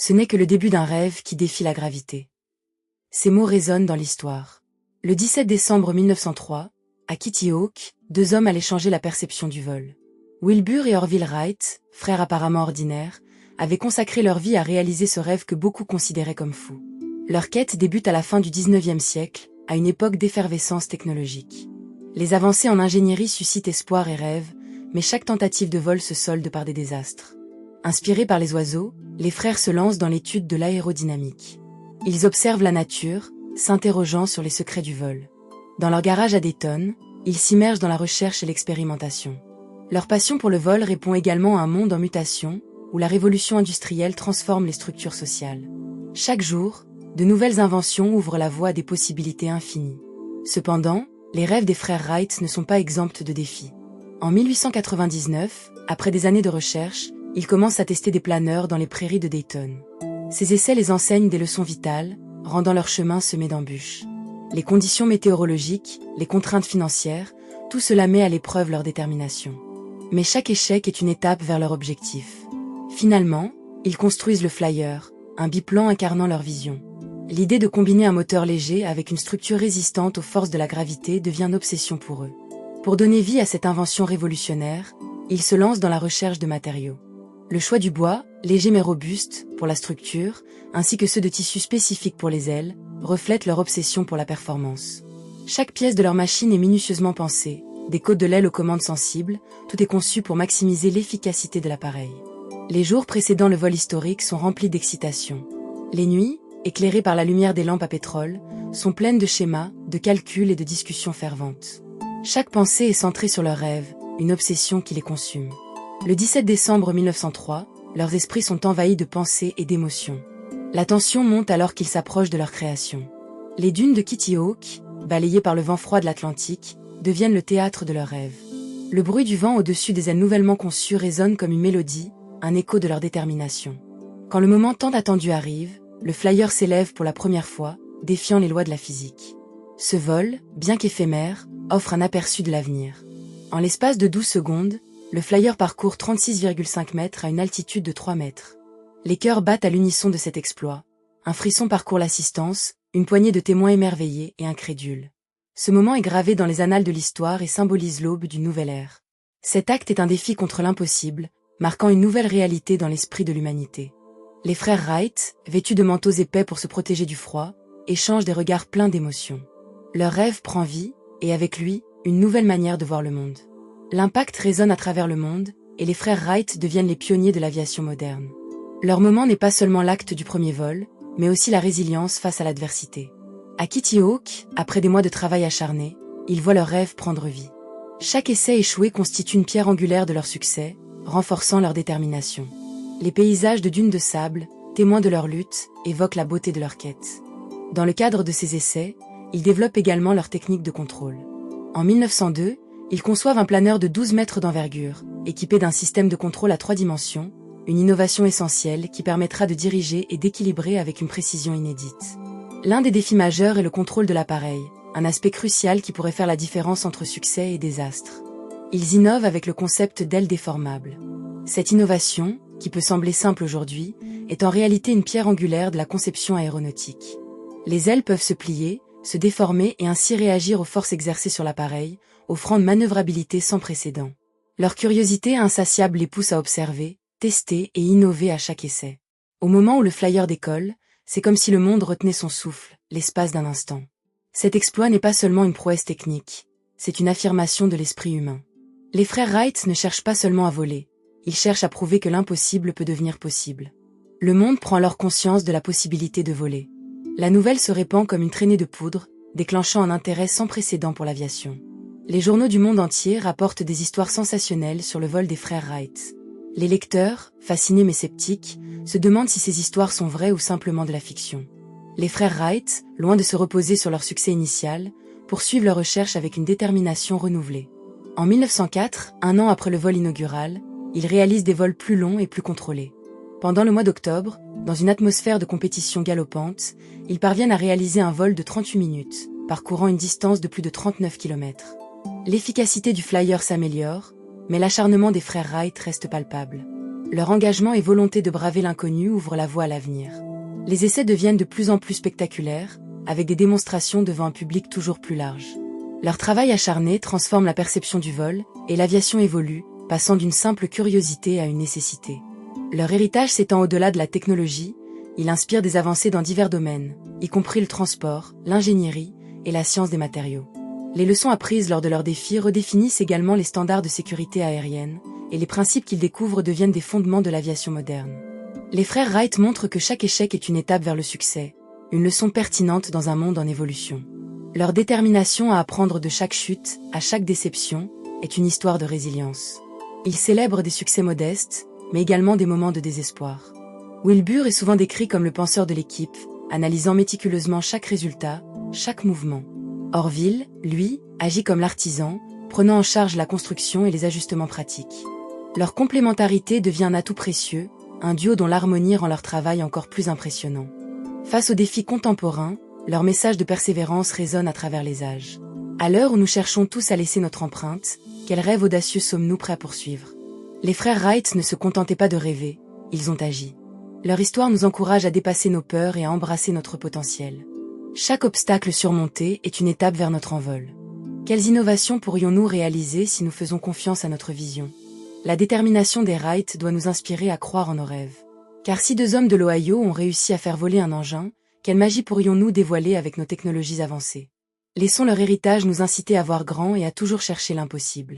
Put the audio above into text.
Ce n'est que le début d'un rêve qui défie la gravité. Ces mots résonnent dans l'histoire. Le 17 décembre 1903, à Kitty Hawk, deux hommes allaient changer la perception du vol. Wilbur et Orville Wright, frères apparemment ordinaires, avaient consacré leur vie à réaliser ce rêve que beaucoup considéraient comme fou. Leur quête débute à la fin du 19e siècle, à une époque d'effervescence technologique. Les avancées en ingénierie suscitent espoir et rêve, mais chaque tentative de vol se solde par des désastres. Inspirés par les oiseaux, les frères se lancent dans l'étude de l'aérodynamique. Ils observent la nature, s'interrogeant sur les secrets du vol. Dans leur garage à Dayton, ils s'immergent dans la recherche et l'expérimentation. Leur passion pour le vol répond également à un monde en mutation, où la révolution industrielle transforme les structures sociales. Chaque jour, de nouvelles inventions ouvrent la voie à des possibilités infinies. Cependant, les rêves des frères Wright ne sont pas exempts de défis. En 1899, après des années de recherche, ils commencent à tester des planeurs dans les prairies de Dayton. Ces essais les enseignent des leçons vitales, rendant leur chemin semé d'embûches. Les conditions météorologiques, les contraintes financières, tout cela met à l'épreuve leur détermination. Mais chaque échec est une étape vers leur objectif. Finalement, ils construisent le Flyer, un biplan incarnant leur vision. L'idée de combiner un moteur léger avec une structure résistante aux forces de la gravité devient une obsession pour eux. Pour donner vie à cette invention révolutionnaire, ils se lancent dans la recherche de matériaux. Le choix du bois, léger mais robuste, pour la structure, ainsi que ceux de tissus spécifiques pour les ailes, reflètent leur obsession pour la performance. Chaque pièce de leur machine est minutieusement pensée, des côtes de l'aile aux commandes sensibles, tout est conçu pour maximiser l'efficacité de l'appareil. Les jours précédant le vol historique sont remplis d'excitation. Les nuits, éclairées par la lumière des lampes à pétrole, sont pleines de schémas, de calculs et de discussions ferventes. Chaque pensée est centrée sur leur rêve, une obsession qui les consume. Le 17 décembre 1903, leurs esprits sont envahis de pensées et d'émotions. La tension monte alors qu'ils s'approchent de leur création. Les dunes de Kitty Hawk, balayées par le vent froid de l'Atlantique, deviennent le théâtre de leurs rêves. Le bruit du vent au-dessus des ailes nouvellement conçues résonne comme une mélodie, un écho de leur détermination. Quand le moment tant attendu arrive, le Flyer s'élève pour la première fois, défiant les lois de la physique. Ce vol, bien qu'éphémère, offre un aperçu de l'avenir. En l'espace de 12 secondes, le Flyer parcourt 36,5 mètres à une altitude de 3 mètres. Les cœurs battent à l'unisson de cet exploit. Un frisson parcourt l'assistance, une poignée de témoins émerveillés et incrédules. Ce moment est gravé dans les annales de l'histoire et symbolise l'aube d'une nouvelle ère. Cet acte est un défi contre l'impossible, marquant une nouvelle réalité dans l'esprit de l'humanité. Les frères Wright, vêtus de manteaux épais pour se protéger du froid, échangent des regards pleins d'émotion. Leur rêve prend vie, et avec lui, une nouvelle manière de voir le monde. L'impact résonne à travers le monde, et les frères Wright deviennent les pionniers de l'aviation moderne. Leur moment n'est pas seulement l'acte du premier vol, mais aussi la résilience face à l'adversité. À Kitty Hawk, après des mois de travail acharné, ils voient leur rêve prendre vie. Chaque essai échoué constitue une pierre angulaire de leur succès, renforçant leur détermination. Les paysages de dunes de sable, témoins de leur lutte, évoquent la beauté de leur quête. Dans le cadre de ces essais, ils développent également leur technique de contrôle. En 1902, ils conçoivent un planeur de 12 mètres d'envergure, équipé d'un système de contrôle à 3 dimensions, une innovation essentielle qui permettra de diriger et d'équilibrer avec une précision inédite. L'un des défis majeurs est le contrôle de l'appareil, un aspect crucial qui pourrait faire la différence entre succès et désastre. Ils innovent avec le concept d'ailes déformables. Cette innovation, qui peut sembler simple aujourd'hui, est en réalité une pierre angulaire de la conception aéronautique. Les ailes peuvent se plier, se déformer et ainsi réagir aux forces exercées sur l'appareil, offrant une manœuvrabilité sans précédent. Leur curiosité insatiable les pousse à observer, tester et innover à chaque essai. Au moment où le Flyer décolle, c'est comme si le monde retenait son souffle, l'espace d'un instant. Cet exploit n'est pas seulement une prouesse technique, c'est une affirmation de l'esprit humain. Les frères Wright ne cherchent pas seulement à voler, ils cherchent à prouver que l'impossible peut devenir possible. Le monde prend alors conscience de la possibilité de voler. La nouvelle se répand comme une traînée de poudre, déclenchant un intérêt sans précédent pour l'aviation. Les journaux du monde entier rapportent des histoires sensationnelles sur le vol des frères Wright. Les lecteurs, fascinés mais sceptiques, se demandent si ces histoires sont vraies ou simplement de la fiction. Les frères Wright, loin de se reposer sur leur succès initial, poursuivent leurs recherches avec une détermination renouvelée. En 1904, un an après le vol inaugural, ils réalisent des vols plus longs et plus contrôlés. Pendant le mois d'octobre, dans une atmosphère de compétition galopante, ils parviennent à réaliser un vol de 38 minutes, parcourant une distance de plus de 39 km. L'efficacité du Flyer s'améliore, mais l'acharnement des frères Wright reste palpable. Leur engagement et volonté de braver l'inconnu ouvrent la voie à l'avenir. Les essais deviennent de plus en plus spectaculaires, avec des démonstrations devant un public toujours plus large. Leur travail acharné transforme la perception du vol, et l'aviation évolue, passant d'une simple curiosité à une nécessité. Leur héritage s'étend au-delà de la technologie, il inspire des avancées dans divers domaines, y compris le transport, l'ingénierie et la science des matériaux. Les leçons apprises lors de leurs défis redéfinissent également les standards de sécurité aérienne, et les principes qu'ils découvrent deviennent des fondements de l'aviation moderne. Les frères Wright montrent que chaque échec est une étape vers le succès, une leçon pertinente dans un monde en évolution. Leur détermination à apprendre de chaque chute, à chaque déception, est une histoire de résilience. Ils célèbrent des succès modestes, mais également des moments de désespoir. Wilbur est souvent décrit comme le penseur de l'équipe, analysant méticuleusement chaque résultat, chaque mouvement. Orville, lui, agit comme l'artisan, prenant en charge la construction et les ajustements pratiques. Leur complémentarité devient un atout précieux, un duo dont l'harmonie rend leur travail encore plus impressionnant. Face aux défis contemporains, leur message de persévérance résonne à travers les âges. À l'heure où nous cherchons tous à laisser notre empreinte, quel rêve audacieux sommes-nous prêts à poursuivre? Les frères Wright ne se contentaient pas de rêver, ils ont agi. Leur histoire nous encourage à dépasser nos peurs et à embrasser notre potentiel. Chaque obstacle surmonté est une étape vers notre envol. Quelles innovations pourrions-nous réaliser si nous faisons confiance à notre vision? La détermination des Wright doit nous inspirer à croire en nos rêves. Car si deux hommes de l'Ohio ont réussi à faire voler un engin, quelle magie pourrions-nous dévoiler avec nos technologies avancées? Laissons leur héritage nous inciter à voir grand et à toujours chercher l'impossible.